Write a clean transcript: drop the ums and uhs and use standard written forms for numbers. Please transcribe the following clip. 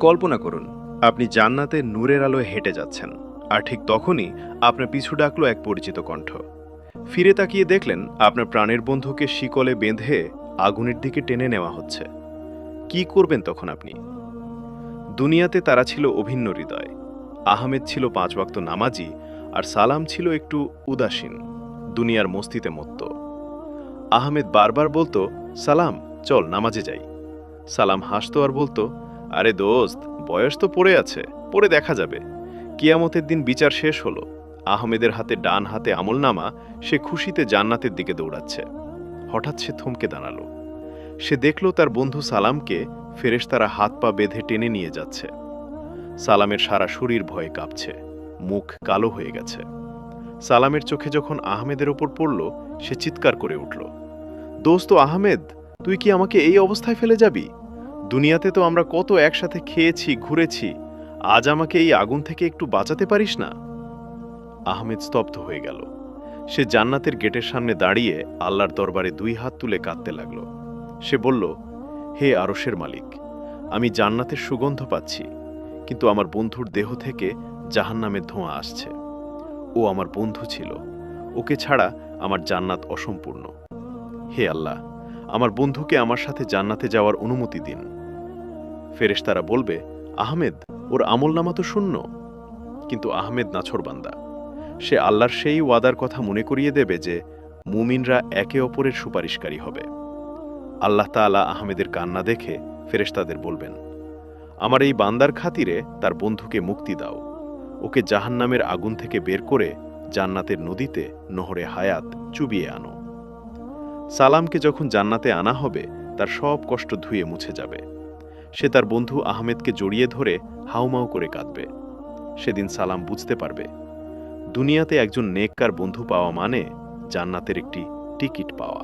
কল্পনা করুন, আপনি জান্নাতে নূরের আলোয় হেঁটে যাচ্ছেন, আর ঠিক তখনই আপনার পিছু ডাকলো এক পরিচিত কণ্ঠ। ফিরে তাকিয়ে দেখলেন আপনার প্রাণের বন্ধুকে শিকলে বেঁধে আগুনের দিকে টেনে নেওয়া হচ্ছে। কি করবেন তখন আপনি? দুনিয়াতে তারা ছিল অভিন্ন হৃদয়। আহমেদ ছিল ৫ ওয়াক্ত নামাজি, আর সালাম ছিল একটু উদাসীন, দুনিয়ার মস্তিতে মত্ত। আহমেদ বারবার বলতো, সালাম, চল নামাজে যাই। সালাম হাসতো আর বলতো, আরে দোস্ত, বয়স তো পড়ে আছে, পরে দেখা যাবে। কিয়ামতের দিন বিচার শেষ হলো। আহমেদের হাতে ডান হাতে আমলনামা, সে খুশিতে জান্নাতের দিকে দৌড়াচ্ছে। হঠাৎ সে থমকে দাঁড়ালো। সে দেখল তার বন্ধু সালামকে ফেরেশতারা হাত পা বেঁধে টেনে নিয়ে যাচ্ছে। সালামের সারা শরীর ভয়ে কাঁপছে, মুখ কালো হয়ে গেছে। সালামের চোখে যখন আহমেদের ওপর পড়ল, সে চিৎকার করে উঠল, দোস্ত আহমেদ, তুই কি আমাকে এই অবস্থায় ফেলে যাবি? দুনিয়াতে তো আমরা কত একসাথে খেয়েছি, ঘুরেছি। আজ আমাকে এই আগুন থেকে একটু বাঁচাতে পারিস না? আহমেদ স্তব্ধ হয়ে গেল। সে জান্নাতের গেটের সামনে দাঁড়িয়ে আল্লাহর দরবারে ২ হাত তুলে কাঁদতে লাগল। সে বলল, হে আরশের মালিক, আমি জান্নাতের সুগন্ধ পাচ্ছি, কিন্তু আমার বন্ধুর দেহ থেকে জাহান্নামের ধোঁয়া আসছে। ও আমার বন্ধু ছিল, ওকে ছাড়া আমার জান্নাত অসম্পূর্ণ। হে আল্লাহ, আমার বন্ধুকে আমার সাথে জান্নাতে যাওয়ার অনুমতি দিন। ফেরেশতারা বলবে, আহমেদ, ওর আমলনামা তো শূন্য। কিন্তু আহমেদ নাছোড়বান্দা। সে আল্লাহর সেই ওয়াদার কথা মনে করিয়ে দেবে যে মুমিনরা একে অপরের সুপারিশকারী হবে। আল্লাহ তাআলা আহমেদের কান্না দেখে ফেরেশতাদের বলবেন, আমার এই বান্দার খাতিরে তার বন্ধুকে মুক্তি দাও। ওকে জাহান্নামের আগুন থেকে বের করে জান্নাতের নদীতে, নহরে হায়াত চুবিয়ে আনো। সালামকে যখন জান্নাতে আনা হবে, তার সব কষ্ট ধুয়ে মুছে যাবে। সে তার বন্ধু আহমেদকে জড়িয়ে ধরে হাউমাউ করে কাঁদবে। সেদিন সালাম বুঝতে পারবে, দুনিয়াতে একজন নেককার বন্ধু পাওয়া মানে জান্নাতের একটি টিকিট পাওয়া।